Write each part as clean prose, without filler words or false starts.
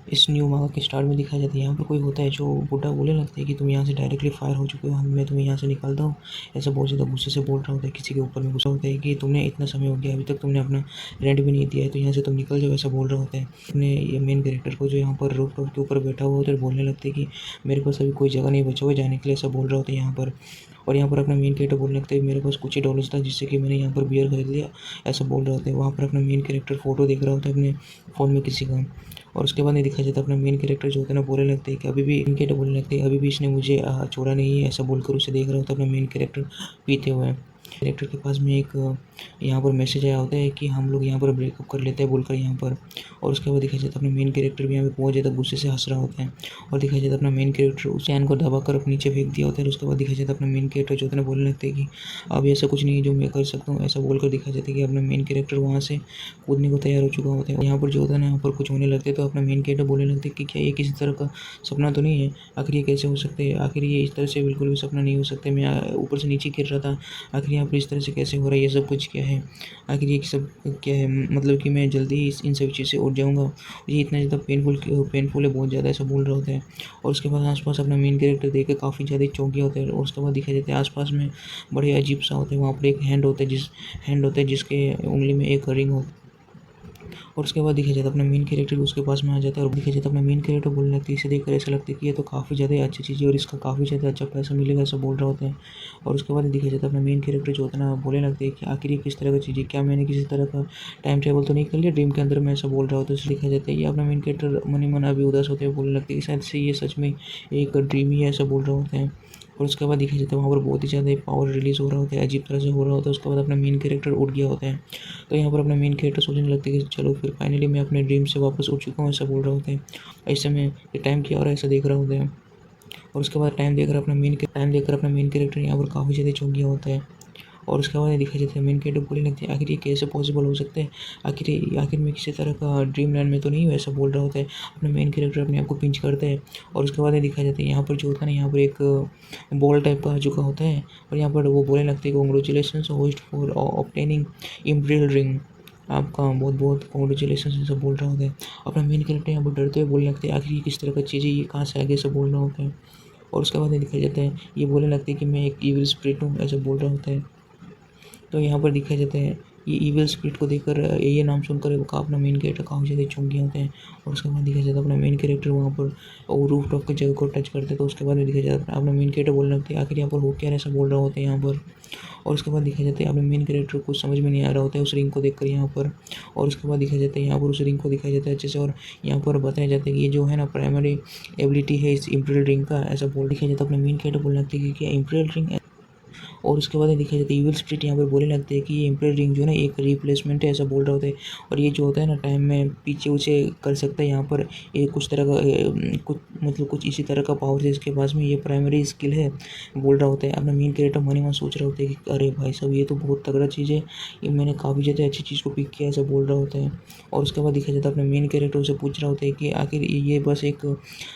इस न्यू मांगा के स्टार्ट में दिखाया जाता है। यहाँ पर कोई होता है जो बुड्ढा बोलने लगता है कि तुम यहाँ से डायरेक्टली फायर हो चुके हो, मैं तुम्हें यहाँ से निकालता हूँ। ऐसा बहुत ज़्यादा गुस्से से बोल रहा होता है, किसी के ऊपर में गुस्सा होता है कि तुमने इतना समय हो गया, अभी तक तुमने अपना रेंट भी नहीं दिया है, तो यहाँ से तुम निकल जाओ, ऐसा बोल रहा होता है। अपने ये मेन कैरेक्टर को जो यहाँ पर रूफ टॉप के ऊपर बैठा हुआ होता है, बोलने लगता है कि मेरे पास अभी कोई जगह नहीं बचा हुआ जाने के लिए, ऐसा बोल रहा होता है यहाँ पर। और यहाँ पर अपना मेन कैरेक्टर बोलने लगता है मेरे पास कुछ ही डॉलर्स था जिससे कि मैंने यहाँ पर बियर खरीद लिया, ऐसा बोल रहा होता है। वहाँ पर अपना मेन कैरेक्टर फ़ोटो देख रहा होता है अपने फ़ोन में किसी का। और उसके बाद नहीं दिखाया जाता अपना मेन कैरेक्टर जो होता है ना, बोलने लगता है कि अभी भी मेन कैरेक्टर बोलने लगता है अभी भी इसने मुझे छोड़ा नहीं है, ऐसा बोलकर उसे देख रहा होता है अपना मेन कैरेक्टर पीते हुए। कैरेक्टर के पास में एक यहाँ पर मैसेज आया होता है कि हम लोग यहाँ पर ब्रेकअप कर लेते हैं बोलकर यहाँ पर। और उसके बाद दिखाया जाता है अपना मेन कैरेक्टर भी यहाँ पे बहुत ज़्यादा गुस्से से हंस रहा होता है। और दिखाया जाता है अपना मेन कैरेक्टर उस चैन को दबाकर अपने नीचे फेंक दिया होता है। उसके बाद दिखाया जाता है अपना मेन कैरेक्टर जो होता है ना, बोलने लगता है कि अब ऐसा कुछ नहीं है जो मैं कर सकता हूँ, ऐसा बोलकर दिखाया जाता है कि अपना मेन कैरेक्टर वहाँ से कूदने को तैयार हो चुका होता है। यहाँ पर जो होता है ना, यहाँ पर कुछ होने लगते हैं तो अपना मेन कैरेक्टर बोलने लगता है कि क्या ये किसी तरह का सपना तो नहीं है, आखिर ये कैसे हो सकता है, आखिर ये इस तरह से बिल्कुल भी सपना नहीं हो सकता, मैं ऊपर से नीचे गिर रहा था, आखिर यहाँ पर इस तरह से कैसे हो रहा है, ये सब कुछ क्या है, आखिर ये सब क्या है, मतलब कि मैं जल्दी ही इन सब चीज़ से उठ जाऊँगा, ये इतना ज़्यादा पेनफुल है बहुत ज़्यादा, ऐसा बोल रहा होता है। और उसके बाद आसपास अपना मेन कैरेक्टर देख के काफ़ी ज़्यादा चौंक गया होता है। और उसके बाद दिखाई देता है आसपास में बड़े अजीब सा होता है, वहाँ पर एक हैंड होता है जिसके उंगली में एक रिंग होता है। और उसके बाद दिखाया जाता है अपना मेन कैरेक्टर उसके पास में आ जाता है और दिखाया जाता है अपना मेन कैरेक्टर बोलने लगता है, इसे देखकर ऐसा लगता है कि ये तो काफ़ी ज़्यादा अच्छी चीज़ है और इसका काफ़ी ज़्यादा अच्छा पैसा मिलेगा, ऐसा बोल रहा होता है। और उसके बाद दिखाया जाता है अपना मेन कैरेक्टर जो होता है ना, बोलने लगता है कि आखिर ये किस तरह की चीज़ है, क्या मैंने किसी तरह का टाइम ट्रेवल तो नहीं कर लिया ड्रीम के अंदर में, ऐसा बोल रहा होता है। दिखाया जाता है ये अपना मेन कैरेक्टर मन ही मन अभी उदास होते हुए बोलने लगता है कि शायद से ये सच में एक ड्रीम ही है, ऐसा बोल रहा होता है। और उसके बाद दिखाया जाता है वहाँ पर बहुत ही ज़्यादा पावर रिलीज़ हो रहा होता है, अजीब तरह से हो रहा होता है। उसके बाद अपना मेन कैरेक्टर उठ गया होता है। तो यहाँ पर अपना मेन कैरेक्टर सोचने लगता है कि चलो फिर फाइनली मैं अपने ड्रीम से वापस उठ चुका हूँ, ऐसा बोल रहा होता है। ऐसे में ये टाइम क्या हो रहा है, ऐसा देख रहा होता है। और उसके बाद टाइम देखकर अपना मेन कैरेक्टर यहाँ पर काफ़ी ज़्यादा चौंक गया होता है। और उसके बाद ये दिखाई देता है मेन कैरेक्टर बोलने लगते हैं आखिर ये कैसे पॉसिबल हो सकता है, आखिर मैं किसी तरह का ड्रीम लैंड में तो नहीं हूँ, ऐसा बोल रहा होता है। अपना मेन कैरेक्टर अपने आप को पिंच करता है। और उसके बाद ये दिखाया जाता है यहाँ पर जो होता है ना, यहाँ पर एक बॉल टाइप का आ चुका होता है। और यहाँ पर वो बोलने लगते हैं congratulations host for obtaining imperial ring, आपका बहुत बहुत कॉन्ग्रेचुलेसन, ऐसा बोल रहा होता है। अपना मेन कैरेक्टर यहाँ पर डरते हुए बोलने लगते हैं आखिर ये किस तरह का चीज़ है, ये कहाँ से आगे, ऐसा बोल रहा होता है। और उसके बाद ये दिखाया जाता है ये बोलने लगते हैं कि मैं एक इविल स्पिरिट हूँ, ऐसा बोल रहा होता है। तो यहाँ पर दिखाया जाता है ये ईविल स्पिरिट को देखकर ये नाम सुनकर वो अपना मेन कैरेक्टर काफ़ी ज़्यादा चौंक गए होते हैं। और उसके बाद दिखाया जाता है अपना मेन कैरेक्टर वहाँ पर वो रूफ टॉप की जगह को टच करते हैं। तो उसके बाद दिखाया जाता है अपना मेन कैरेक्टर बोलने लगते हैं आखिर यहाँ पर हो क्या है, ऐसा बोल रहा होता है यहाँ पर। और उसके बाद दिखाया जाता है अपने मेन कैरेक्टर को समझ में नहीं आ रहा होता है उस रिंग को देखकर यहाँ पर। और उसके बाद दिखाया जाता है यहाँ पर उस रिंग को दिखाया जाता है अच्छे से। और यहाँ पर बताया जाता है कि ये जो है ना प्राइमरी एबिलिटी है इस इम्पीरियल रिंग का, ऐसा बोल दिखाया जाता है अपने मेन कैरेक्टर बोलने लगते हैं कि क्या इम्पीरियल रिंग। और उसके बाद दिखाया जाता है इविल स्प्रिट यहाँ पर बोलने लगते हैं कि ये इम्पीरियल रिंग जो है ना एक रिप्लेसमेंट है, ऐसा बोल रहा होता है। और ये जो होता है ना टाइम में पीछे उसे कर सकता है यहाँ पर, ये कुछ तरह का कुछ मतलब कुछ इसी तरह का पावर है इसके पास में, ये प्राइमरी स्किल है, बोल रहा होता है। अपना मेन कैरेक्टर मन ही मन सोच रहा होता है कि अरे भाई साहब ये तो बहुत तगड़ा चीज़ है, ये मैंने काफ़ी ज़्यादा अच्छी चीज़ को पिक किया, ऐसा बोल रहा होता है। और उसके बाद दिखाया जाता है अपना मेन कैरेक्टर उसे पूछ रहा होता है कि आखिर ये बस एक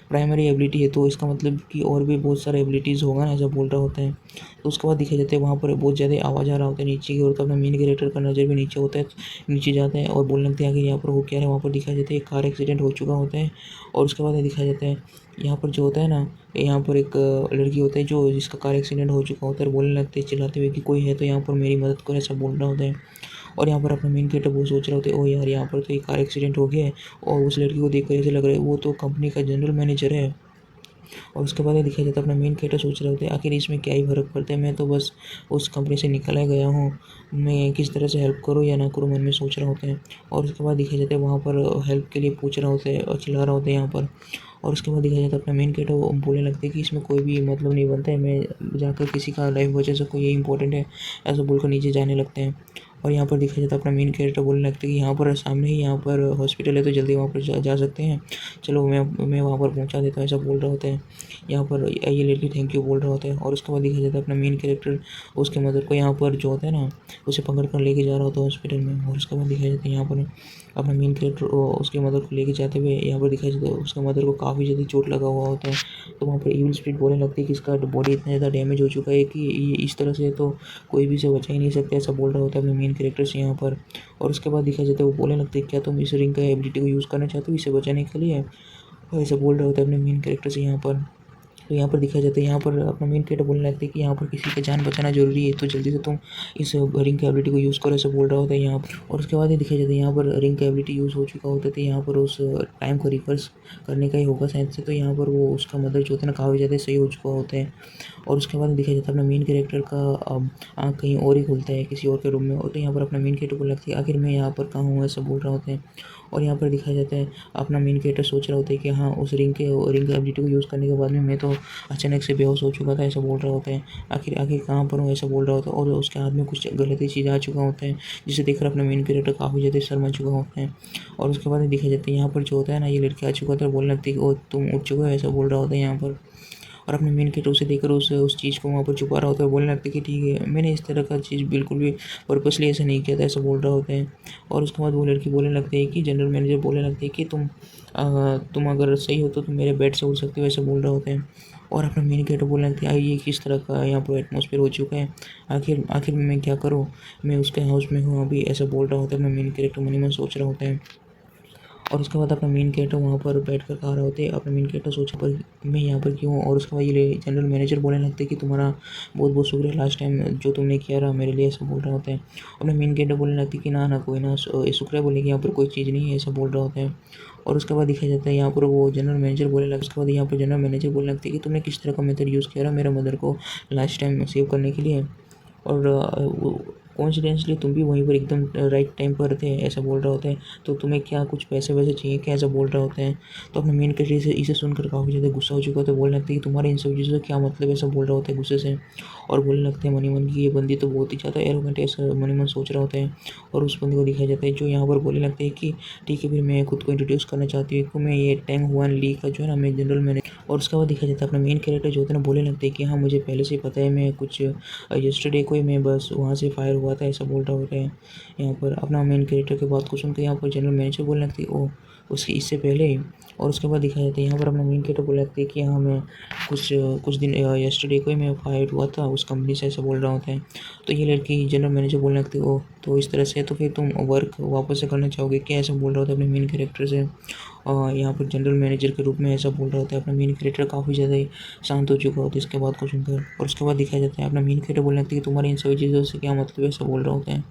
प्राइमरी एबिलिटी है तो इसका मतलब कि और भी बहुत सारे एबिलिटीज़ होगा ना, ऐसा बोल रहा होता है। तो उसके बाद दिखाई देते हैं वहाँ पर बहुत ज़्यादा आवाज़ आ रहा होता है नीचे की ओर। तो अपना मेन कैरेक्टर का नज़र भी नीचे होता है, नीचे जाता है और बोलने लगते हैं कि यहाँ पर हो क्या है। वहाँ पर दिखाई देता है एक कार एक्सीडेंट हो चुका होता है। और उसके बाद दिखाया जाता है यहाँ पर जो होता है ना, यहाँ पर एक लड़की होता है जो जिसका कार एक्सीडेंट हो चुका होता है, बोलने लगते हैं चिल्लाते हुए कि कोई है तो यहाँ पर मेरी मदद करो, ऐसा बोल रहा होता है। और यहाँ पर अपना मेन कैरेक्टर वो सोच रहा होता है ओ यार यहाँ पर तो एक कार एक्सीडेंट हो गया है। और उस लड़की को देखकर ऐसे लग रहा है वो तो कंपनी का जनरल मैनेजर है। और उसके बाद ये दिखाया जाता है अपना मेन कैरेक्टर सोच रहे होते हैं आखिर इसमें क्या ही फ़र्क पड़ता है, मैं तो बस उस कंपनी से निकला गया हूँ, मैं किस तरह से हेल्प करूँ या ना करूँ मन में सोच रहा होता है। और उसके बाद दिखाया जाता है वहाँ पर हेल्प के लिए पूछ रहा होता है और चिल्ला रहा होता है यहाँ पर। और उसके बाद दिखाया जाता है अपना मेन कैरेक्टर वो बोलने लगते हैं कि इसमें कोई भी मतलब नहीं बनता है, मैं जाकर किसी का लाइफ बचा सकूँ यही इंपॉर्टेंट है, ऐसा बोलकर नीचे जाने लगते हैं। और यहाँ पर दिखाया जाता है अपना मेन कैरेक्टर बोलने लगता है कि यहाँ पर सामने ही यहाँ पर हॉस्पिटल है तो जल्दी वहाँ पर जा सकते हैं, चलो मैं वहाँ पर पहुँचा देता हूँ, ऐसा बोल रहा होता है। यहाँ पर ये लड़की थैंक यू बोल रहा होता है। और उसके बाद दिखाया जाता है अपना मेन कैरेक्टर उसके मदर को यहाँ पर जो होता है ना उसे पकड़ कर लेके जा रहा होता है हॉस्पिटल में। और उसके बाद दिखाया जाता है यहाँ पर अपना मेन कैरेक्टर उसकी मदर को लेके जाते हुए यहाँ पर दिखाई जाता है उसका मदर को काफ़ी ज़्यादा चोट लगा हुआ होता है। तो वहाँ पर इविल स्पिरिट बोलने लगती है कि इसका बॉडी इतना ज़्यादा डैमेज हो चुका है कि ये इस तरह से तो कोई भी इसे बचा ही नहीं सकता, ऐसा बोल रहा होता है अपने मेन कैरेक्टर से यहाँ पर। और उसके बाद दिखाई जाता है वो बोलने लगते हैं क्या तुम इस रिंग का एबिलिटी को यूज़ करना चाहते हो इसे बचाने के लिए, और ऐसा बोल रहा होता है अपने मेन कैरेक्टर से यहाँ पर। तो यहाँ पर दिखाया जाता है यहाँ पर अपना मेन कैरेक्टर बोलने लगता है कि यहाँ पर किसी का जान बचाना जरूरी है, तो जल्दी से तुम इस रिंग की एबिलिटी को यूज़ करो, ऐसा बोल रहा होता है यहाँ पर। और उसके बाद ये दिखाया जाता है यहाँ पर रिंग की एबिलिटी यूज़ हो चुका होता है, तो यहाँ पर उस टाइम को रिवर्स करने का ही होगा शायद से। तो यहाँ पर वो उसका मदर जो होता है ना काफ़ी ज़्यादा सही हो चुका होता है। और उसके बाद दिखाया जाता है अपना मेन कैरेक्टर का आँख कहीं और ही खुलता है किसी और के रूम में, और तो यहाँ पर अपना मेन कैरेक्टर को लगता है आखिर मैं यहाँ पर कहाँ हूँ, ऐसा बोल रहा होता है। और यहाँ पर दिखाया जाता है अपना मेन कैरेक्टर सोच रहा होता है कि हाँ उस रिंग की एबिलिटी को यूज़ करने के बाद में मैं तो अचानक से बेहोश हो चुका था, ऐसा बोल रहा होता है। आखिर आखिर कहाँ पर हूँ, ऐसा बोल रहा होता है। और उसके हाथ में कुछ गलत ही चीज़ आ चुका होता है, जिसे देखकर अपना मेन कैरेक्टर काफ़ी ज़्यादा शर्मा चुका होता है। और उसके बाद दिखाया जाता है यहाँ पर जो होता है ना ये लड़की आ चुका था, बोलने लगती है कि ओ तुम उठ चुके हो, ऐसा बोल रहा होता है यहाँ पर। और अपने मेन कैरेक्टर उसे देखकर उस चीज़ को वहाँ पर छुपा रहा होता है, बोलने लगता है कि ठीक है मैंने इस तरह का चीज़ बिल्कुल भी पर्पसली ऐसा नहीं किया था, ऐसा बोल रहा होता है। और उसके बाद वो लड़की बोलने लगती है कि जनरल मैनेजर बोलने लगते हैं कि तुम अगर सही हो तो तुम मेरे बेड से उड़ सकते हो, ऐसा बोल रहा होता है। और अपना मेन कैरेक्टर बोलने लगते हैं ये किस तरह का यहाँ पर एटमॉस्फेयर हो चुका है, आखिर आखिर मैं क्या करूँ, मैं उसके हाउस में हूँ अभी, ऐसा बोल रहा होता है। अपना मेन कैरेक्टर मन ही मन सोच रहा होता है। और उसके बाद अपना मेन कैरेक्टर वहाँ पर बैठ कर खा रहे होते हैं। अपना मेन कैरेक्टर सोचा पर मैं यहाँ पर क्यों हूँ। और उसके बाद ये जनरल मैनेजर बोलने लगते हैं कि तुम्हारा बहुत बहुत शुक्रिया लास्ट टाइम जो तुमने किया रहा मेरे लिए, ऐसा बोल रहा होता है। अपना मेन कैरेक्टर बोलने लगती है कि ना कोई ना शुक्रिया बोलने की यहाँ पर कोई चीज़ नहीं है, ऐसा बोल रहा होता है। और उसके बाद दिखाया जाता है यहाँ पर वो जनरल मैनेजर बोलने लगता है। उसके बाद यहाँ पर जनरल मैनेजर बोलने लगते हैं कि तुमने किस तरह का मेथड यूज़ किया रहा मेरे मदर को लास्ट टाइम सेव करने के लिए, और कोइंसिडेंटली तुम भी वहीं पर एकदम राइट टाइम पर थे, ऐसा बोल रहा होता है। तो तुम्हें क्या कुछ पैसे वैसे चाहिए क्या, ऐसा बोल रहा होता है। तो अपने मेन कैरेक्टर से इसे सुनकर काफ़ी ज़्यादा गुस्सा हो चुका होता है, बोलने लगता है कि तुम्हारे इन सब चीज़ों से क्या मतलब, ऐसा बोल रहा होता है गुस्से से। और बोलने लगते हैं मनी मन की ये बंदी तो बहुत ही ज़्यादा एरोगेंट है, ऐसा मनी मन सोच रहा होता है। और उस बंदी को दिखाया जाता है जो यहाँ पर बोलने लगता है कि ठीक है फिर मैं खुद को इंट्रोड्यूस करना चाहती हूँ कि मैं ये टैंग हुआन ली का जो है ना मैं जनरल मैनेजर। और उसके बाद दिखाया जाता है अपना मेन कैरेक्टर जो होता है ना बोलने लगते हैं कि हाँ मुझे पहले से ही पता है, मैं कुछ यस्टरडे को ही मैं बस वहाँ से फायर हुआ था, ऐसा बोल रहा होता है यहाँ पर। अपना मेन कैरेक्टर की बात को सुनकर यहाँ पर जनरल मैनेजर बोलने लगती है ओ उसकी इससे पहले ही। और उसके बाद दिखाया जाता है यहाँ पर अपना मेन कैरेक्टर बोलने लगती है कि हाँ मैं कुछ दिन यस्टरडे को ही मैं फायर हुआ था उस कंपनी से, ऐसा बोल रहा होता है। तो ये लड़की जनरल मैनेजर बोलने लगती है ओ तो इस तरह से तो फिर तुम वर्क वापस से करना चाहोगे क्या, ऐसा बोल रहा होता है अपने मेन कैरेक्टर से। और यहाँ पर जनरल मैनेजर के रूप में ऐसा बोल रहा होता है। अपना मेन कैरेक्टर काफ़ी ज़्यादा ही शांत हो चुका होता है इसके बात को सुनकर। और उसके बाद दिखाया जाता है अपना मेन कैरेक्टर बोलने लगता है कि तुम्हारी इन सभी चीज़ों से क्या मतलब है, ऐसा बोल रहा होता है।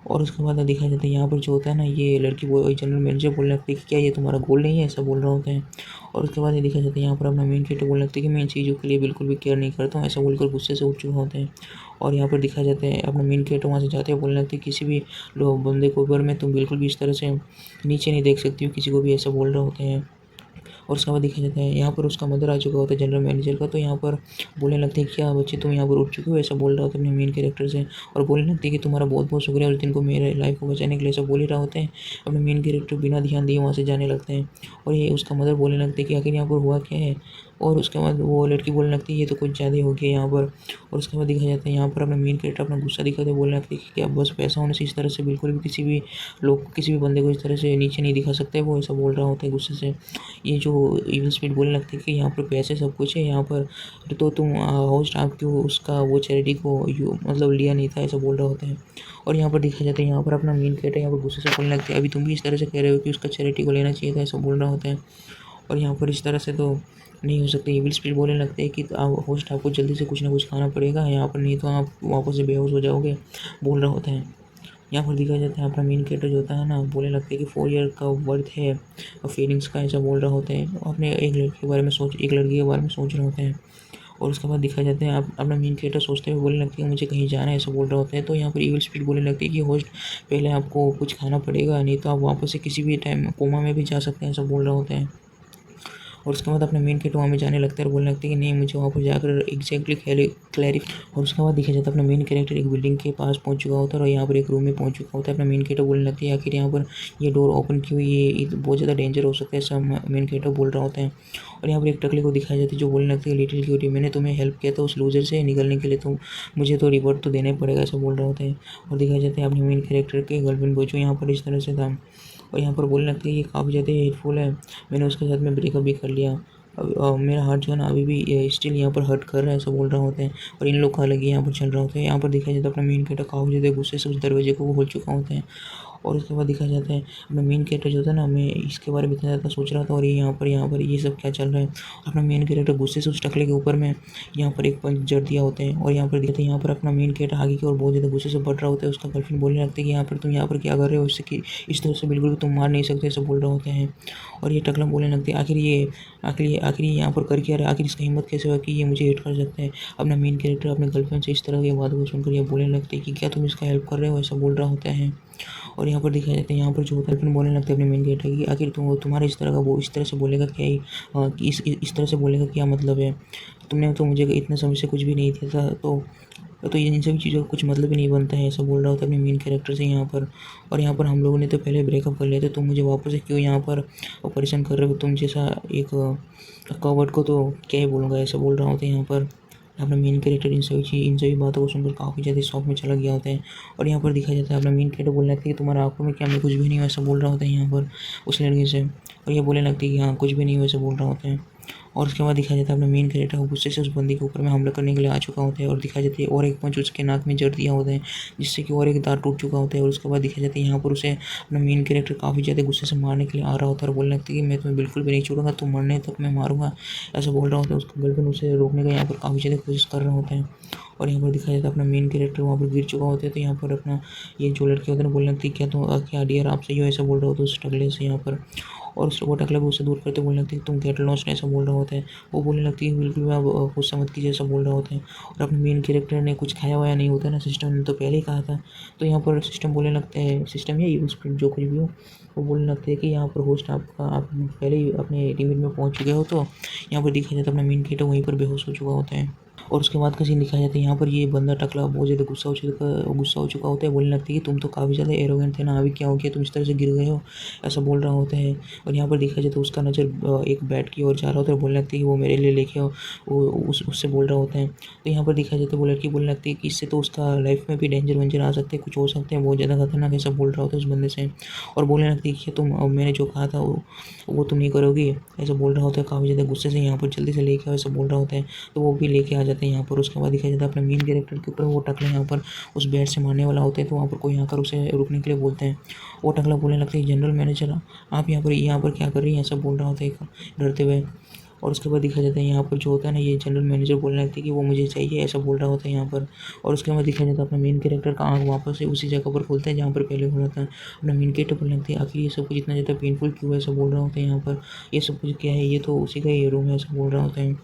और उसके बाद दिखाया जाता है यहाँ पर जो होता है ना ये लड़की जनरल मैनेजर बोलने लगती है कि क्या ये तुम्हारा गोल नहीं है, ऐसा बोल रहा होता है। और उसके बाद ये दिखाया जाता है यहाँ पर अपना मेन कैरेक्टर बोलने लगता है कि मैं इन चीज़ों के लिए बिल्कुल भी केयर नहीं करता हूँ, ऐसा बोलकर गुस्से से उठ चुका होता है। और यहाँ पर दिखाया जाता है अपना मेन कैरेक्टर वहाँ से जाते हैं बोलने लगते हैं किसी भी लोग बंदे को ऊपर में तुम बिल्कुल भी इस तरह से नीचे नहीं देख सकती हो किसी को भी, ऐसा बोल रहा होता है। और उसके बाद देखा जाता है यहाँ पर उसका मदर आ चुका होता है जनरल मैनेजर का। तो यहाँ पर बोलने लगते हैं क्या बच्चे तुम यहाँ पर उठ चुके हो, ऐसा बोल रहा होता है अपने मेन कैरेक्टर से। और बोलने लगते हैं कि तुम्हारा बहुत बहुत शुक्रिया उस दिन को मेरे लाइफ को बचाने के लिए, ऐसा बोल ही रहा होता है। अपने मेन कैरेक्टर बिना ध्यान दिए वहाँ से जाने लगते हैं। और ये उसका मदर बोलने लगते हैं कि आखिर यहाँ पर हुआ क्या है। और उसके बाद वो लड़की बोलने लगती है ये तो कुछ ज़्यादा हो गया यहाँ पर। और उसके बाद दिखाया जाता है यहाँ पर अपना मेन कैरेक्टर अपना गुस्सा दिखाते हुए बोलने लगते हैं कि क्या बस पैसा होने से इस तरह से बिल्कुल भी किसी भी लोग किसी भी बंदे को इस तरह से नीचे नहीं दिखा सकते, वो ऐसा बोल रहा होता है गुस्से से। ये जो इविल स्पिरिट बोलने लगते हैं कि यहाँ पर पैसे सब कुछ है यहाँ पर, तो तुम होस्ट आप क्यों उसका वो चैरिटी को मतलब लिया नहीं था, ऐसा बोल रहा होता है। और यहाँ पर देखा जाता है यहाँ पर अपना मेन कैरेक्टर यहाँ पर गुस्से से बोलने लगते हैं अभी तुम भी इस तरह से कह रहे हो कि उसका चैरिटी को लेना चाहिए था, ऐसा बोल रहा होता है। और यहाँ पर इस तरह से तो नहीं हो सकता। इविल स्पिरिट बोलने लगते हैं कि आप होस्ट आपको जल्दी से कुछ ना कुछ खाना पड़ेगा यहाँ पर, नहीं तो आप वापस से बेहोश हो जाओगे, बोल रहा होता है। यहाँ पर दिखाया जाता है अपना मेन कैरेक्टर जो होता है ना बोलने लगता है कि 4 ईयर का वर्थ है और फीलिंग्स का, ऐसा बोल रहा होता है। अपने एक लड़की के बारे में सोच रहा होता है। और उसके बाद दिखाया जाता है आप अपना मेन कैरेक्टर सोचते हुए बोलने लगती है मुझे कहीं जाना है, ऐसा बोल रहा होता है। तो यहाँ पर इविल स्पिरिट बोलने लगती है कि होस्ट पहले आपको कुछ खाना पड़ेगा, नहीं तो आप वापस से किसी भी टाइम कोमा में भी जा सकते हैं, ऐसा बोल रहा होता है। और उसके बाद अपने मेन कैरेक्टर वहाँ में जाने लगता है और बोलने लगता है कि नहीं मुझे वहाँ पर जाकर एग्जैक्टली क्लैरिफाई। और उसके बाद देखा जाता है अपना मेन कैरेक्टर एक बिल्डिंग के पास पहुँच चुका होता है और यहाँ पर एक रूम में पहुँच चुका होता है। अपना मेन कैरेक्टर बोलने लगती है आखिर यहाँ पर ये डोर ओपन क्यों, ये बहुत ज़्यादा डेंजर हो सकता है, ऐसा मेन कैरेक्टर बोल रहा होता है। और यहाँ पर एक टकले को दिखाया जाता है जो बोलने लगती है लिटिल क्यूटी मैंने तुम्हें हेल्प किया था उस लूजर से निकलने के लिए, तो मुझे तो रिवॉर्ड तो देना ही पड़ेगा, ऐसा बोल रहा होता है। और दिखाया जाता है अपने मेन कैरेक्टर के गर्लफ्रेंड को जो यहाँ पर इस तरह से था। और यहाँ पर बोलने लगती है ये काफ़ी ज़्यादा हेल्पफुल है, मैंने उसके साथ में ब्रेकअप भी कर लिया। अब मेरा हार्ट जो है ना अभी भी स्टिल यहाँ पर हर्ट कर रहा है, ऐसा बोल रहा होता है। और इन लोग का अलग ही यहाँ पर चल रहा होता है। यहाँ पर देखा जाता है अपना मेन कैरेक्टर काफ़ी ज़्यादा गुस्से से उस दरवाजे को खोल चुका होता है। और उसके बाद देखा जाता है अपना मेन कैरेक्टर जो था ना, मैं इसके बारे में इतना ज़्यादा सोच रहा था और ये यहाँ पर ये सब क्या चल रहा है। अपना मेन कैरेक्टर गुस्से से उस टकले के ऊपर में यहाँ पर एक पंच जड़ दिया होता है। और यहाँ पर देखते हैं यहाँ पर अपना मेन कैरेक्टर आगे की ओर बहुत ज़्यादा गुस्से से बढ़ रहा होता है। उसका गर्लफ्रेंड बोलने लगता है कि यहाँ पर तुम यहाँ पर क्या कर रहे हो, इससे कि इस तरह से बिल्कुल भी तुम मार नहीं सकते, ऐसा बोल रहा होता है। और ये टकला बोलने लगते हैं आखिर ये यहाँ पर कर क्या रहा है, आखिर इसका हिम्मत कैसे हुआ कि ये मुझे हिट कर सकता है। अपना मेन कैरेक्टर अपने गर्लफ्रेंड से इस तरह की बातों को सुनकर ये बोलने लगते हैं कि क्या तुम इसका हेल्प कर रहे हो, ऐसा बोल रहा होता है। और यहाँ पर दिखाया जाता है यहाँ पर जो होता है फिर बोलने लगता है अपने मेन कैरेक्टर की आखिर तुम्हारे इस तरह का वो इस तरह से बोलेगा क्या ही कि इस तरह से बोलेगा क्या मतलब है, तुमने तो मुझे इतने समय से कुछ भी नहीं दिया था, तो ये इन सभी चीज़ों का कुछ मतलब ही नहीं बनता है, ऐसा बोल रहा होता है अपने मेन कैरेक्टर से यहाँ पर। और यहाँ पर हम लोगों ने तो पहले ब्रेकअप कर लिया था, तुम मुझे वापस से क्यों यहाँ पर परेशान कर रहे हो, तुम जैसा एक कवर्ड को तो क्या ही बोलूँगा, ऐसा बोल रहा होता है यहाँ पर। अपना मेन कैरेक्टर इन सभी बातों को सुनकर काफ़ी ज़्यादा शॉक में चला गया होता है। और यहाँ पर दिखा जाता है अपना मेन कैरेक्टर बोलने लगता है कि तुम्हारा आंखों में क्या, मैं कुछ भी नहीं हूँ, ऐसा बोल रहा होता है यहाँ पर उस लड़के से। और ये बोलने लगती है कि हाँ कुछ भी नहीं हूँ, ऐसा बोल रहा होता है। और उसके बाद दिखाया जाता है अपना मेन कैरेक्टर गुस्से से उस बंदी के ऊपर में हमला करने के लिए आ चुका होता है। और दिखाया जाता है और एक पंच उसके नाक में जड़ दिया होता है, जिससे कि और एक दांत टूट चुका होता है। और उसके बाद दिखाया जाता है यहाँ पर उसे अपना मेन कैरेक्टर काफ़ी ज़्यादा गुस्से से मारने के लिए आ रहा होता है और बोलने लगती है कि मैं तुम्हें बिल्कुल भी नहीं छोड़ूंगा, तुम मरने तक मैं मारूंगा, ऐसा बोल रहा होता है। उसका गर्लफ्रेंड उसे रोकने का यहाँ पर काफ़ी ज़्यादा कोशिश कर रहा होता है। और यहाँ पर दिखाया जाता है अपना मेन कैरेक्टर वहाँ पर गिर चुका होता है। तो यहाँ पर अपना ये जो लड़के होते हैं बोलने लगती है क्या डियर आप सही हो, ऐसा बोल रहा होता है उस टकले से यहाँ पर। और वो टकला भी उससे दूर करते बोलने लगती है तुम गेट लॉस्ट, ऐसा बोल रहा होता है। वो बोलने लगती है बिल्कुल भी आप गुस्सा मत कीजिए, ऐसा बोल रहा होता है। और अपने मेन कैरेक्टर ने कुछ खाया वाया नहीं होता ना, सिस्टम ने तो पहले ही कहा था। तो यहाँ पर सिस्टम बोलने लगते हैं, सिस्टम या यूज जो कुछ भी हो, वो बोलने लगते हैं कि यहाँ पर होस्ट आपका आप पहले ही अपने लिमिट में पहुँच चुके हो। तो यहाँ पर दिखा जाता है अपना मेन कैरेक्टर वहीं पर बेहोश हो चुका होता है। और उसके बाद का सीन दिखाया जाता है यहाँ पर ये बंदा टकला बहुत ज़्यादा गुस्सा हो चुका होता है। बोलने लगती है कि तुम तो काफ़ी ज़्यादा एरोगेंट थे ना, अभी क्या हो गया, तुम इस तरह से गिर गए हो, ऐसा बोल रहा होता है। और यहाँ पर देखा जाए तो उसका नज़र एक बैट की ओर जा रहा होता है। बोलने लगती है कि वो मेरे लिए लेके आओ, वो उससे बोल रहा होता है। तो यहाँ पर देखा जाए तो वो लड़की बोलने लगती है कि इससे तो उसका लाइफ में भी डेंजर वेंजर आ सकते हैं, कुछ हो सकते हैं, बहुत ज़्यादा खतरनाक, ऐसा बोल रहा होता है उस बंदे से। और बोलने लगती है कि मैंने जो कहा था वो तुम नहीं करोगी, ऐसा बोल रहा होता है काफ़ी ज़्यादा गुस्से से। यहाँ पर जल्दी से लेके आओ, ऐसा बोल रहा होता है। तो वो भी लेके आ जाते हैं यहाँ पर। उसके बाद दिखाया जाता है अपने मेन कैरेक्टर के ऊपर वो टकला यहाँ पर उस बेड से मारने वाला होता है। तो वहाँ पर कोई आकर उसे रुकने के लिए बोलते हैं। वो टकला बोलने लगता है जनरल मैनेजर आप यहाँ पर क्या कर रही हैं, ऐसा बोल रहा होता है डरते हुए। और उसके बाद दिखा जाता है यहाँ पर जो होता है ना, ये जनरल मैनेजर बोलने लगती है कि वो मुझे चाहिए, ऐसा बोल रहा होता है यहाँ पर। और उसके बाद दिखा जाता है अपना मेन कैरेक्टर का आँख वापस से उसी जगह पर खुलता है जहाँ पर पहले खुला था। अपना मेन कैरेक्टर बोलने लगती है आखिर ये सब कुछ इतना ज़्यादा पेनफुल क्यों है, ऐसा बोल रहा होता है यहाँ पर। ये सब कुछ क्या है, ये तो उसी का ही रूम है, ऐसा बोल रहा होता है।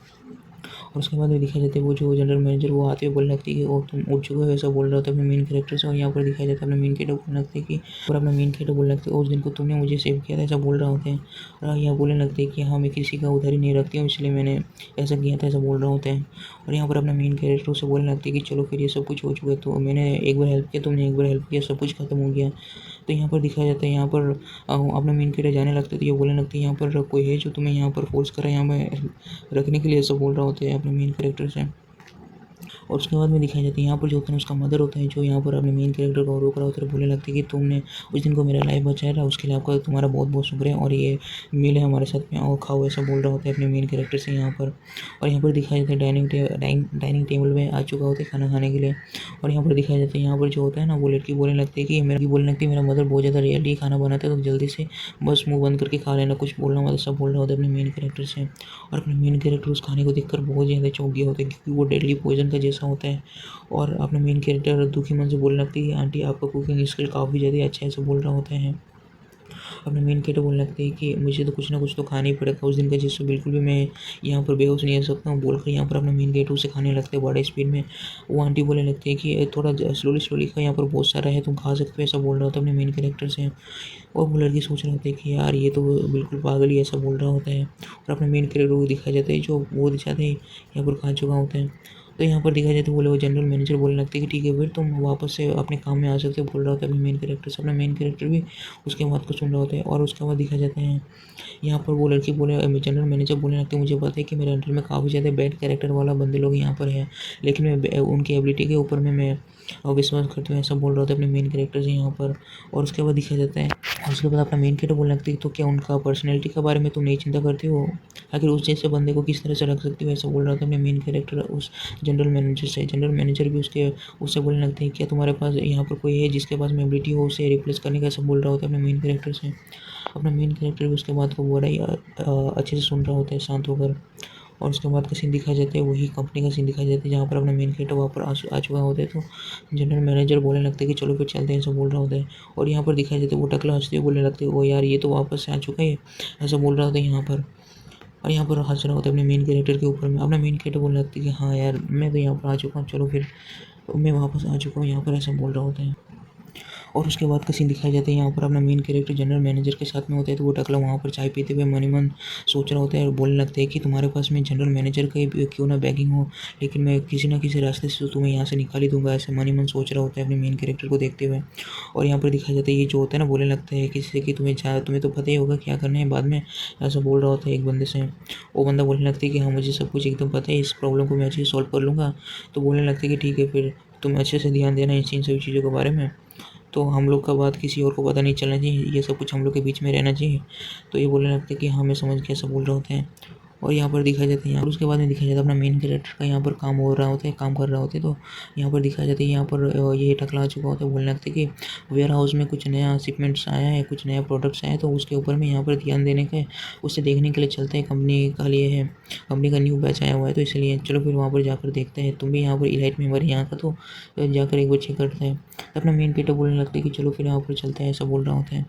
और उसके बाद में दिखाया जाता है वो जो जनरल मैनेजर वो आते हुए बोलने लगती है कि ओ तुम उठ चुके हो, ऐसा बोल रहा होता है अपने मेन कैरेक्टर से। और यहाँ पर दिखाया जाता है अपना मेन कैरेक्टर बोलने लगता है कि और अपना मेन कैरेक्टर बोलने लगता है उस दिन को तुमने मुझे सेव किया था, ऐसा बोल रहा होता है। और यहाँ बोलने लगते हैं कि हाँ मैं किसी का उधारी नहीं रखती हूँ, इसलिए मैंने ऐसा किया था, ऐसा बोल रहा होता है। और यहाँ पर अपना मेन कैरेक्टर से बोलने लगती है कि चलो फिर ये सब कुछ हो चुका है, तो मैंने एक बार हेल्प किया, तुमने एक बार हेल्प किया, सब कुछ खत्म हो गया। तो यहाँ पर दिखाया जाता है यहाँ पर अपना मेन कैरेक्टर जाने लगता है। तो ये बोलने लगती है यहाँ पर कोई है जो तुम्हें यहाँ पर फोर्स कर रहा है यहाँ पर रखने के लिए, ऐसा बोल रहा होता है अपने मेन कैरेक्टर से। और उसके बाद में दिखाया जाता है यहाँ पर जो होता है उसका मदर होता है जो यहाँ पर अपने मेन कैरेक्टर को रोक रहा होता है। बोलने लगती है कि तुमने उस दिन को मेरा लाइफ बचाया था, उसके लिए आपका तुम्हारा बहुत बहुत शुक्रिया, और ये मील है हमारे साथ में और खाओ, ऐसा बोल रहा होता है अपने मेन कैरेक्टर से यहाँ पर। और यहाँ पर दिखाया जाता है डाइनिंग टेबल में आ चुका होता है खाना खाने के लिए। और यहाँ पर दिखाया जाता है यहाँ पर जो होता है ना, वो लड़की बोलने लगती है कि मेरा मदर बहुत ज़्यादा रियली खाना बनाता है, तो जल्दी से बस मुँह बंद करके खा लेना, कुछ बोलना मतलब सब बोल रहा होता है अपने मेन कैरेक्टर से। और अपने मेन कैरेक्टर उस खाने को देखकर बहुत ज़्यादा चौंक गया होता है क्योंकि वो डेडली पॉइजन का जैसा होता है। और अपने मेन कैरेक्टर दुखी मन से बोलने लगती है आंटी आपका कुकिंग स्किल काफ़ी ज़्यादा अच्छा है, ऐसा बोल रहा होता है। अपने मेन कैरेक्टर बोलने लगते हैं कि मुझे तो कुछ ना कुछ तो खाना ही पड़ेगा उस दिन का, जिससे बिल्कुल भी मैं यहाँ पर बेहोश नहीं हो सकता हूँ, बोलकर यहाँ पर अपने मेन कैरेक्टर उसे खाने लगते हैं बड़े स्पीड में। वो आंटी बोलने लगती है कि थोड़ा स्लोली खा, यहाँ पर बहुत सारा है, तुम खा सकते हो, ऐसा बोल रहा होता है अपने मेन कैरेक्टर से। और वो लड़की सोच रही होती है कि यार ये तो बिल्कुल पागल ही ऐसा बोल रहा होता है। और अपने मेन कैरेक्टर को दिखाया जाता है जो बहुत ज़्यादा यहाँ पर खा चुका होता है। तो यहाँ पर देखा जाए तो वो जनरल मैनेजर बोलने लगते हैं कि ठीक है फिर तुम वापस से अपने काम में आ सकते हो, बोल रहा होता है अपने मेन कैरेक्टर से। अपना मेन कैरेक्टर भी उसके बात को सुन रहा होता है। और उसके बाद देखा जाता है यहाँ पर वो लड़की जनरल मैनेजर बोलने लगते हैं मुझे पता है कि मेरे अंडर में काफ़ी ज़्यादा बैड कैरेक्टर वाला बंदे लोग यहाँ पर है, लेकिन मैं उनकी एबिलिटी के ऊपर में मैं विश्वास करते हो, ऐसा बोल रहे होते हैं अपने मेन कैरेक्टर से यहाँ पर। और उसके बाद दिखाया जाता है, और उसके बाद अपना मेन कैरेक्टर बोलने लगती है तो क्या उनका पर्सनैलिटी के बारे में तुम नहीं चिंता करती हो, आखिर उस जैसे बंदे को किस तरह से रख सकती हो, ऐसा बोल रहा था अपने मेन कैरेक्टर उस जनरल मैनेजर से। जनरल मैनेजर भी उससे बोलने लगते हैं क्या तुम्हारे पास यहाँ पर कोई है जिसके पास में एबिलिटी हो उसे रिप्लेस करने का, ऐसा बोल रहा होता है अपने मेन कैरेक्टर से। अपना मेन कैरेक्टर भी उसके बाद को बड़ा ही अच्छे से सुन रहा होता है शांत होकर। और उसके बाद का सीन दिखाया जाता है, वही कंपनी का सीन दिखाया जाता है जहाँ पर अपना मेन कैरेक्टर वहाँ पर आ चुका होता है। तो जनरल मैनेजर बोलने लगते हैं कि चलो फिर चलते हैं, ऐसा बोल रहा होता है। और यहाँ पर दिखाया जाता है वो टकला हंसते हुए बोलने लगते हैं, ओ यार ये तो वापस से आ चुका है, ऐसा बोल रहा होता है यहाँ पर। और यहाँ पर हंस रहा होता है अपने मेन कैरेक्टर के ऊपर में। अपना मेन कैरेक्टर बोलने लगता है कि हाँ यार मैं तो यहाँ पर आ चुका हूँ, चलो फिर मैं वापस आ चुका हूँ यहाँ पर, ऐसा बोल रहा होता है। और उसके बाद का सीन दिखाया जाता है, यहाँ पर अपना मेन कैरेक्टर जनरल मैनेजर के साथ में होता है। तो वो टकला वहाँ पर चाय पीते हुए मन ही मन सोच रहा होता है और बोलने लगता है कि तुम्हारे पास में जनरल मैनेजर का ही क्यों ना बैगिंग हो, लेकिन मैं किसी ना किसी रास्ते से तो तुम्हें यहाँ से निकाल ही दूंगा, ऐसे मन ही मन सोच रहा होता है अपने मेन कैरेक्टर को देखते हुए। और यहाँ पर दिखाया जाता है ये जो होता है ना, बोलने लगता है किसी से कि तुम्हें तो पता ही होगा क्या करना है बाद में, ऐसा बोल रहा होता है एक बंदे से। वो बंदा बोलने लगता है कि हाँ मुझे सब कुछ एकदम पता है, इस प्रॉब्लम को मैं अच्छे से सॉल्व कर लूँगा। तो बोलने लगता है कि ठीक है फिर तुम अच्छे से ध्यान देना इन सभी चीज़ों के बारे में, तो हम लोग का बात किसी और को पता नहीं चलना चाहिए, ये सब कुछ हम लोग के बीच में रहना चाहिए। तो ये बोलने लगते हैं कि हाँ मैं समझ गया, ऐसा बोल रहे होते हैं। और यहाँ पर दिखाया जाता है, यहाँ पर उसके बाद में दिखाया जाता है अपना मेन कैरेक्टर का यहाँ पर काम हो रहा होता है, काम कर रहा होता है। तो यहाँ पर दिखाया जाता है यहाँ पर ये टकला आ चुका होता है, बोलने लगते हैं कि वेयर हाउस में कुछ नया शिपमेंट्स आया है, कुछ नया प्रोडक्ट्स आए हैं, तो उसके ऊपर में यहाँ पर ध्यान देने का, उसे देखने के लिए चलते हैं, कंपनी का लिए है, कंपनी का न्यू बैच आया हुआ है, तो इसलिए चलो फिर वहाँ पर जाकर देखते हैं। तुम भी यहाँ पर इलाइट मेंबर यहाँ का, तो जाकर एक बार चेक करते हैं। तो अपना मेन कैरेक्टर बोलने लगते हैं कि चलो फिर यहाँ पर चलते हैं, ऐसा बोल रहा होता है।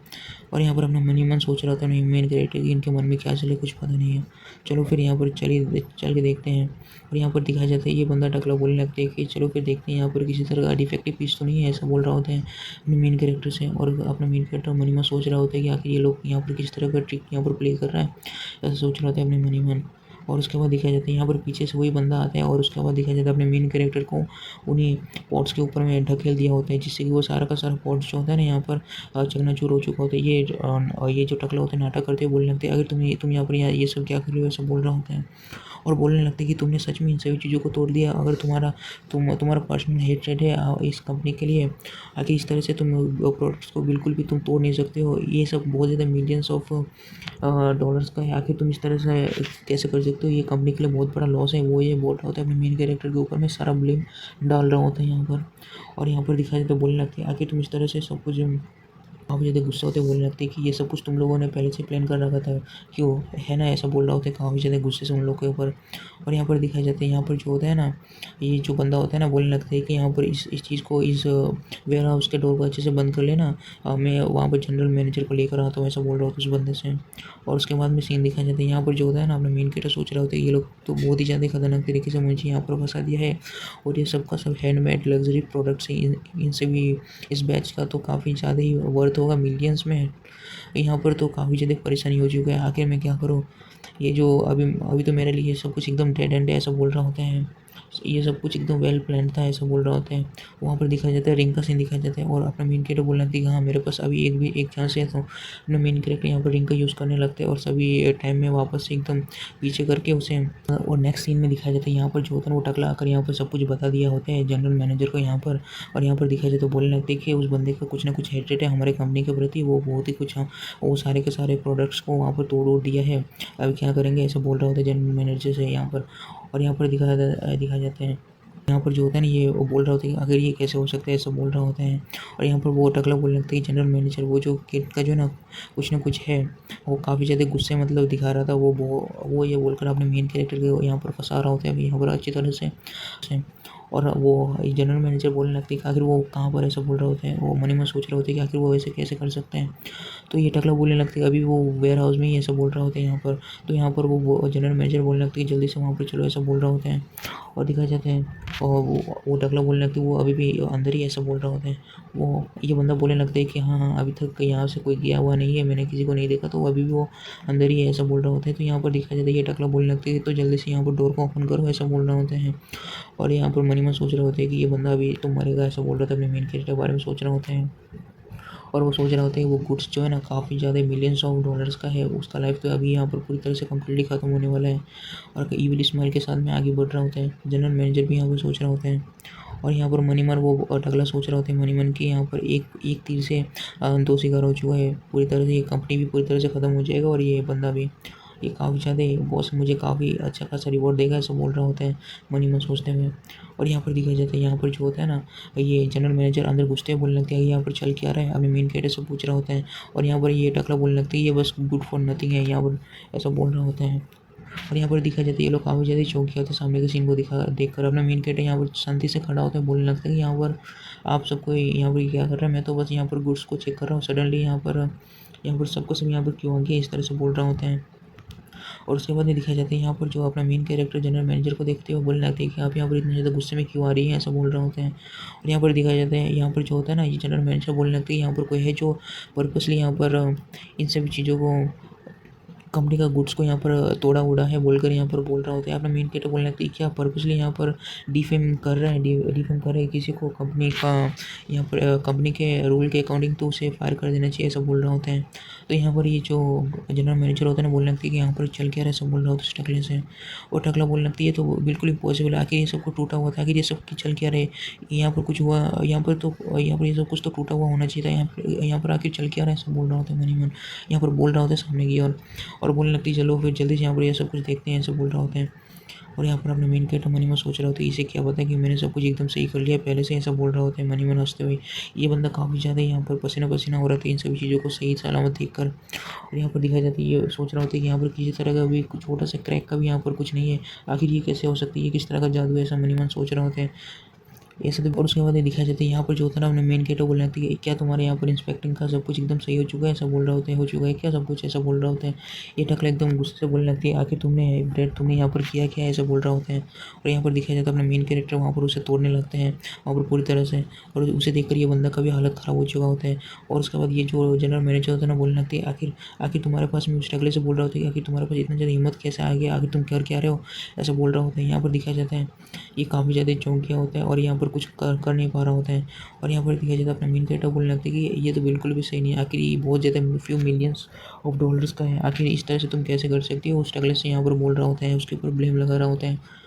और यहाँ पर अपना मन ही मन सोच रहा था मेन कैरेक्टर की इनके मन में क्या चले कुछ पता नहीं है, चलो फिर यहाँ पर चल के देखते हैं। और यहाँ पर दिखाया जाता है ये बंदा टकला बोलने लगता है कि चलो फिर देखते हैं यहाँ पर किसी तरह का डिफेक्टिव पीस तो नहीं है, ऐसा बोल रहा होता है अपने मेन कैरेक्टर से। और अपना मेन कैरेक्टर मन ही मन सोच रहा होता है कि आखिर ये लोग यहाँ पर किस तरह का ट्रिक यहाँ पर प्ले कर रहा है, ऐसा सोच रहा होता है अपने मन ही मन। और उसके बाद दिखाया जाता है यहाँ पर पीछे से वही बंदा आता है, और उसके बाद दिखाया जाता है अपने मेन कैरेक्टर को उन्हीं पॉट्स के ऊपर में ढकेल दिया होता है, जिससे कि वो सारा का सारा पॉट्स जो होता है ना यहाँ पर चकनाचूर हो चुका होता है। ये जो टकला होता है नाटक करते हुए बोलने लगते हैं अगर तुम यहाँ पर ये सब क्या कर रहे हो, ऐसा बोल रहा होता है। और बोलने लगते हैं कि तुमने सच में इन सभी चीज़ों को तोड़ दिया, अगर तुम्हारा पर्सनल हेट्रेड है इस कंपनी के लिए, आखिर इस तरह से तुम प्रोडक्ट्स को बिल्कुल भी तुम तोड़ नहीं सकते हो, ये सब बहुत ज़्यादा मिलियंस ऑफ डॉलर्स का है, आखिर तुम इस तरह से कैसे कर सकते हो, ये कंपनी के लिए बहुत बड़ा लॉस है। वो ये बोल रहा होता है अपने मेन कैरेक्टर के ऊपर में, सारा ब्लेम डाल रहा होता है यहाँ पर। और यहाँ पर दिखाया जाता है बोलने लगते हैं आखिर तुम इस तरह से सब कुछ, काफ़ी ज़्यादा गुस्सा होते बोलने लगते हैं कि ये सब कुछ तुम लोगों ने पहले से प्लान कर रखा था क्यों, है ना, ऐसा बोल रहा होता है काफ़ी ज़्यादा गुस्से से उन लोग के ऊपर। और यहाँ पर दिखाया जाता है यहाँ पर जो होता है ना, ये जो बंदा होता है ना, बोलने लगता है कि यहाँ पर इस चीज़ को, इस वेयर हाउस के डोर को अच्छे से बंद कर लेना, मैं वहाँ पर जनरल मैनेजर को लेकर आता हूँ, ऐसा बोल रहा होता है उस बंदे से। और उसके बाद में सीन दिखाया जाता है यहाँ पर जो होता है ना, अपना मेन कैरेक्टर सोच रहा होता है ये लोग तो बहुत ही ज़्यादा खतरनाक तरीके से मुझे यहाँ पर फंसा दिया है, और ये सबका सब हैंडमेड लग्जरी प्रोडक्ट्स हैं, इनसे भी इस बैच का तो काफ़ी ज़्यादा ही वर्थ होगा मिलियंस में। यहाँ पर तो काफ़ी ज़्यादा परेशानी हो चुकी है, आखिर मैं क्या करूँ, ये जो अभी अभी तो मेरे लिए सब कुछ एकदम डेड एंड है, ऐसा बोल रहा होता है। ये सब कुछ एकदम वेल प्लान था, ऐसा बोल रहा होता है। वहाँ पर दिखाया जाता है रिंग का सीन दिखाया जाता है, और अपना मेन कैरेक्टर बोलना लगता है कि हाँ मेरे पास अभी एक चांस है, तो अपना मेन कैरेक्टर यहाँ पर रिंग का यूज़ करने लगता है, और सभी टाइम में वापस से एकदम पीछे करके उसे। और नेक्स्ट सीन में दिखाया जाता है यहाँ पर जो होता है वो टकला आकर यहाँ पर सब कुछ बता दिया होता है जनरल मैनेजर को यहाँ पर। और यहाँ पर दिखाया जाता है बोलने लगता है कि उस बंदे का कुछ ना कुछ हेट्रेड है हमारे कंपनी के प्रति, वो बहुत ही कुछ वो सारे के सारे प्रोडक्ट्स को वहाँ पर तोड़ दिया है, अभी क्या करेंगे, ऐसा बोल रहा होता है जनरल मैनेजर से यहाँ पर। और यहाँ पर दिखाया जाता है यहाँ पर जो होता है ना, ये वो बोल रहा होता है कि अगर ये कैसे हो सकता है, ऐसा बोल रहा होता है। और यहाँ पर वो टकला बोलने लगता है कि जनरल मैनेजर वो जो किड का जो ना कुछ है, वो काफ़ी ज़्यादा गुस्से मतलब दिखा रहा था, वो ये बोलकर अपने मेन कैरेक्टर को यहाँ पर फंसा रहा होता है अभी यहाँ पर अच्छी तरह से। और वो जनरल मैनेजर बोलने लगते हैं कि आखिर वो कहाँ पर, ऐसा बोल रहा होता है। वो मन ही मन सोच रहे होते हैं कि आखिर वो ऐसे कैसे कर सकते हैं। तो ये टकला बोलने लगते हैं अभी वो वेयर हाउस में ही ऐसा बोल रहा होता है यहाँ पर। तो यहाँ पर वो जनरल मैनेजर बोलने लगते हैं जल्दी से वहाँ पर चलो, ऐसा बोल रहा होता है। और दिखाया जाता है और वो टकला बोलने लगते हैं वो अभी भी अंदर ही ऐसा बोल रहा होता है। वो ये बंदा बोलने लगता है कि हाँ हाँ अभी तक यहाँ से कोई गया हुआ नहीं है, मैंने किसी को नहीं देखा, तो अभी भी वो अंदर ही है, ऐसा बोल रहा होता है। तो यहाँ पर दिखाया जाता है ये टकला बोलने लगते हैं तो जल्दी से यहाँ पर डोर को ओपन करो, ऐसा बोल रहा होता है। और यहाँ पर मन ही मन सोच रहे होते हैं कि ये बंदा अभी तो मरेगा, ऐसा बोल रहा था, अपने मेन कैरेक्टर के बारे में सोच रहे होते हैं। और वो सोच रहा होता है कि वो गुड्स जो है ना काफ़ी ज़्यादा मिलियंस ऑफ डॉलर्स का है, उसका लाइफ तो अभी यहाँ पर पूरी तरह से कम्प्लीटली ख़त्म होने वाला है। और ईविल स्माइल के साथ में आगे बढ़ रहा होता है। जनरल मैनेजर भी यहाँ पर सोच रहा होता है। और यहाँ पर मनीमन वो टकला सोच रहा होता है मनीमन कि यहाँ पर एक एक तीर से दो शिकार हो चुका है। पूरी तरह से ये कंपनी भी पूरी तरह से ख़त्म हो जाएगा और ये बंदा भी। ये काफ़ी ज़्यादा बॉस मुझे काफ़ी अच्छा खासा रिवॉर्ड देगा, ऐसा बोल रहा होता है मनीमन सोचते हुए। और यहाँ पर दिखाया जाता है, यहाँ पर जो होता है ना, ये जनरल मैनेजर अंदर घुसते हुए बोलने लगता है यहाँ पर चल क्या रहा है, अपने मेन कैरेक्टर से पूछ रहा होता है। और यहाँ पर ये टकला बोलने लगता है ये बस गुड फॉर नथिंग है, यहाँ पर ऐसा बोल रहा होता है। और यहाँ पर दिखाया जाता है ये लोग काफ़ी ज़्यादा चौंकिया होते हैं सामने के सीन को देखकर। अपना मेन कैरेक्टर यहाँ पर शांति से खड़ा होता है, बोलने लगता है कि यहाँ पर आप सबको यहाँ पर क्या कर रहा है, मैं तो बस यहाँ पर गुड्स को चेक कर रहा हूँ। सडनली यहाँ पर सबको सब यहाँ पर क्यों आ गया, इस तरह से बोल रहा होता है। और उसके बाद में दिखाया जाता है यहाँ पर जो अपना मेन कैरेक्टर जनरल मैनेजर को देखते हुए बोलने लगते हैं कि आप यहाँ पर इतने ज़्यादा गुस्से में क्यों आ रही हैं, ऐसा बोल रहे होते हैं। और यहाँ पर दिखाया जाता है यहाँ पर जो होता है ना, ये जनरल मैनेजर बोलने लगते हैं यहाँ पर कोई है जो पर्पसली यहाँ पर इन सभी चीज़ों को, कंपनी का गुड्स को यहाँ पर तोड़ा उड़ा है बोलकर यहाँ पर बोल रहा होता है। अपना मेन कैरेक्टर बोलने लगता है क्या पर्पसली यहाँ पर डिफेम कर रहा है, डिफेम कर रहा है किसी को, कंपनी का यहाँ पर कंपनी के रूल के अकॉर्डिंग तो उसे फायर कर देना चाहिए, ऐसा बोल रहा होता है। तो यहाँ पर ये जो जनरल मैनेजर होता है ना, बोलने लगती है कि यहाँ पर चल क्या रहा है, सब बोल रहा होता है उस टकले से। और टकला बोलने लगती है तो बिल्कुल इम्पॉसिबल है, आखिर ये सब कुछ टूटा हुआ था, आखिर ये सब चल क्या रहे, यहाँ पर कुछ हुआ, यहाँ पर ये सब कुछ तो टूटा हुआ होना चाहिए था, यहाँ पर आखिर चल क्या रहा है, सब बोल रहा होता है मनीमन। यहाँ पर बोल रहा होता है सामने की और बोलने लगती है चलो फिर जल्दी से यहाँ पर ये सब कुछ देखते हैं, ऐसे बोल रहा होता है। और यहाँ पर अपने मेन कैरेक्टर मनीमन सोच रहा होता है इसे क्या पता कि मैंने सब कुछ एकदम सही कर लिया पहले से, ऐसा बोल रहा होता है मनीमन हंसते हुए। ये बंदा काफ़ी ज़्यादा यहाँ पर पसीना पसीना हो रहा था इन सभी चीज़ों को सही सलामत देख कर। और यहाँ पर दिखाया जाता है ये सोच रहा होता है कि यहाँ पर किसी तरह का भी छोटा सा क्रैक का भी यहाँ पर कुछ नहीं है, आखिर ये कैसे हो सकती है, ये किस तरह का जादू है, ऐसा मनीमन सोच रहा होता है। ये सब। और उसके बाद ये दिखाया जाता है यहाँ पर जो होता है ना, अपने मेन कैरेक्टर बोलने लगती है क्या तुम्हारे यहाँ पर इंस्पेक्टिंग का सब कुछ एकदम सही हो चुका है, ऐसा बोल रहा होता है, हो चुका है क्या सब कुछ, ऐसा बोल रहा होता है। ये टकला एकदम गुस्से से बोलने लगती है आखिर तुमने यहाँ पर किया क्या, ऐसा बोल रहा होता है। और यहाँ पर दिखाया जाता है अपना मेन कैरेक्टर वहाँ पर उसे तोड़ने लगते हैं वहाँ पर पूरी तरह से, और उसे देखकर ये बंदा का भी हालत ख़राब हो चुका होता है। और उसके बाद ये जो जनरल मैनेजर होता है ना, बोलने लगती है आखिर आखिर तुम्हारे पास, मैं उस टकले से बोल रहा होता है आखिर तुम्हारे पास इतना ज़्यादा हिम्मत कैसे आ गया, आखिर तुम कर क्या रहे हो, ऐसा बोल रहा होता है। यहाँ पर दिखाया जाता है ये काफ़ी ज़्यादा चौंकिया होता है और यहाँ पर कुछ कर नहीं पा रहा होता है। और यहाँ पर दिखाया जाता है अपना मेन कैरेक्टर बोलने लगता है कि ये तो बिल्कुल भी सही नहीं है, आखिर ये बहुत ज़्यादा फ्यू मिलियंस ऑफ डॉलर्स का है, आखिर इस तरह से तुम कैसे कर सकती हो, उस टकले से यहाँ पर बोल रहा होता है, उसके ऊपर ब्लेम लगा रहा होता है।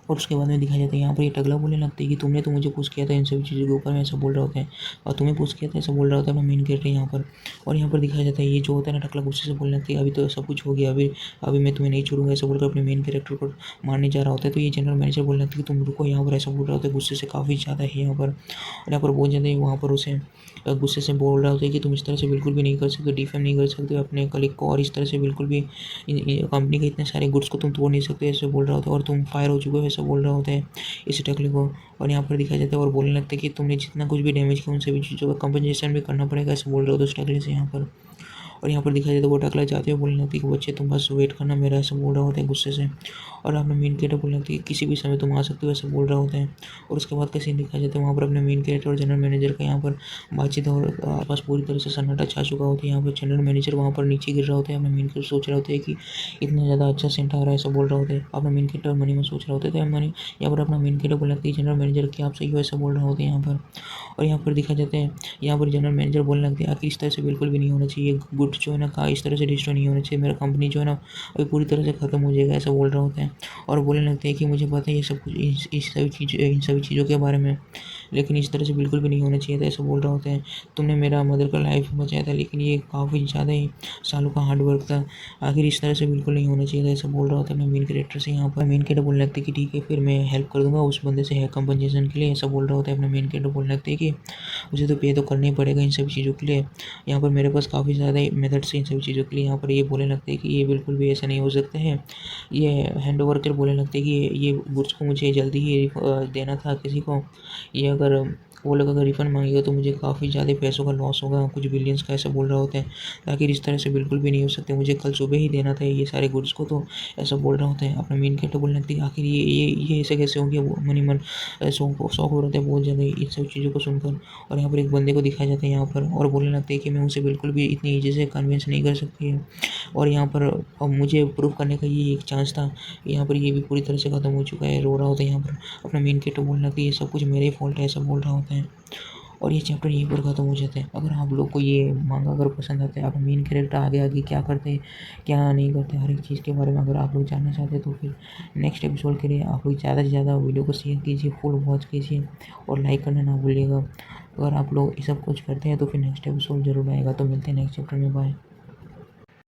और उसके बाद में दिखाया जाता है यहाँ पर ये टकला बोलने लगता है कि तुमने तो मुझे पूछ किया था इन सभी चीज़ों के ऊपर, में ऐसा बोल रहा होता है, और तुम्हें पूछ किया था, ऐसा बोल रहा होता है अपना मेन कैरेक्टर यहाँ पर। और यहाँ पर दिखाया जाता है ये जो होता है ना, टकला गुस्से से बोलने लगता है अभी तो सब कुछ हो गया, अभी मैं तुम्हें नहीं छोड़ूंगा, ऐसा बोलकर अपने मेन कैरेक्टर को मारने जा रहा होता है। तो ये जनरल मैनेजर बोलने लगता है कि तुम रुको यहाँ पर, ऐसा बोल रहा होता है गुस्से से काफ़ी ज़्यादा है यहाँ पर। और यहाँ पर बहुत ज़्यादा वहाँ पर उसे गुस्से से बोल रहा होता है कि तुम इस तरह से बिल्कुल भी नहीं कर सकते, डिफेम नहीं कर सकते अपने कलीग को, और इस तरह से बिल्कुल भी कंपनी के इतने सारे गुड्स को तुम तोड़ नहीं सकते, ऐसे बोल रहा होता है। और तुम फायर हो चुके हो, ऐसा बोल रहा होता है इस टकले को। और यहाँ पर दिखाया जाता है और बोलने लगता है कि तुमने जितना कुछ भी डैमेज किया उन सभी चीज़ों का कंपनसेशन भी करना पड़ेगा, ऐसे बोल रहे हो तो उस टकले से यहाँ पर। और यहाँ पर दिखाया जाता है वो टकला जाते हुए बोलने लगती है कि बच्चे तुम बस वेट करना मेरा, ऐसा बोल रहा होता है गुस्से से। और अपने मेन कैरेक्टर बोलने लगती है किसी भी समय तुम आ सकते हो, ऐसा बोल रहा होता है। और उसके बाद का सीन दिखाया जाता है वहाँ पर अपने मेन कैरेक्टर और जनरल मैनेजर का यहाँ पर बातचीत, और आसपास पूरी तरह से सन्नाटा छा चुका होता है। यहाँ पर जनरल मैनेजर वहाँ पर नीचे गिर रहा होता है, अपने मेन कैरेक्टर सोच रहा होता है कि इतना ज़्यादा अच्छा सेंट आ रहा है, ऐसा बोल रहा होता है। अपना मेन कैरेक्टर मनी में सोच रहा होता है, तो मनी यहाँ पर अपना मेन कैरेक्टर बोलने लगती है जनरल मैनेजर कि आप सही हो, ऐसा बोल रहा होता है यहाँ पर। और यहाँ पर दिखा जाता है यहाँ पर जनरल मैनेजर बोलने लगते हैं आखिर इस तरह से बिल्कुल भी नहीं होना चाहिए, गुड जो है ना का इस तरह से डिस्ट्रॉय नहीं होना चाहिए, मेरा कंपनी जो है ना अभी पूरी तरह से ख़त्म हो जाएगा, ऐसा बोल रहा होता है। और बोलने लगते हैं कि मुझे पता है ये सब कुछ इन सभी चीज़ों के बारे में, लेकिन इस तरह से बिल्कुल भी नहीं होना चाहिए था, ऐसा बोल रहा होता है। तुमने मेरा मदर का लाइफ बचाया था, लेकिन ये काफ़ी ज़्यादा ही सालों का हार्ड वर्क था, आखिर इस तरह से बिल्कुल नहीं होना चाहिए था, ऐसा बोल रहा होता है अपने मेन कैरेक्टर से। यहाँ पर मेन कैरेक्टर बोलने लगते हैं कि ठीक है फिर मैं हेल्प कर दूंगा उस बंदे से कंपनसेशन के लिए, ऐसा बोल रहा होता है। अपने मेन कैरेक्टर बोलने लगते हैं कि मुझे तो पे तो करना ही पड़ेगा इन सभी चीज़ों के लिए, यहाँ पर मेरे पास काफ़ी ज़्यादा मेथड्स हैं इन सभी चीज़ों के लिए। यहाँ पर ये बोलने लगते हैं कि ये बिल्कुल भी ऐसा नहीं हो सकता है। ये हैंड ओवर कर बोलने लगते हैं कि ये गुड्स को मुझे जल्दी ही देना था किसी को, ये अगर वो लोग अगर रिफ़ंड मांगेगा तो मुझे काफ़ी ज़्यादा पैसों का लॉस होगा, कुछ बिलियंस का, ऐसा बोल रहा होता है। आखिर इस तरह से बिल्कुल भी नहीं हो सकते, मुझे कल सुबह ही देना था ये सारे गुड्स को, तो ऐसा बोल रहा होता है। अपना मेन कैरेक्टर बोलने लगती है आखिर ये ऐसे कैसे हो गया, वो मनी मन शौक हो रहा था बहुत ज़्यादा इन सब चीज़ों को सुनकर। और यहाँ पर एक बंदे को दिखाया जाता है यहाँ पर, और बोलने लगते हैं कि मैं उसे बिल्कुल भी इतनी ईजी से कन्विंस नहीं कर सकती है, और यहाँ पर मुझे प्रूव करने का ये एक चांस था, यहाँ पर ये भी पूरी तरह से ख़त्म हो चुका है, रो रहा होता है यहाँ पर। अपना मेन कैरेक्टर बोलने लगती है ये सब कुछ मेरे ही फॉल्ट है, ऐसा बोल रहा होता है। और ये चैप्टर यहीं पर ख़त्म हो जाता है। अगर आप लोग को ये मांगा अगर पसंद आता है, आप मेन कैरेक्टर आगे आगे क्या करते हैं क्या नहीं करते, हर एक चीज़ के बारे में अगर आप लोग जानना चाहते हैं तो फिर नेक्स्ट एपिसोड के लिए आप लोग ज़्यादा से ज़्यादा वीडियो को शेयर कीजिए, फुल वॉच कीजिए और लाइक करना ना भूलिएगा। अगर आप लोग ये सब कुछ करते हैं तो फिर नेक्स्ट एपिसोड ज़रूर आएगा। तो मिलते हैं नेक्स्ट चैप्टर में, बाय।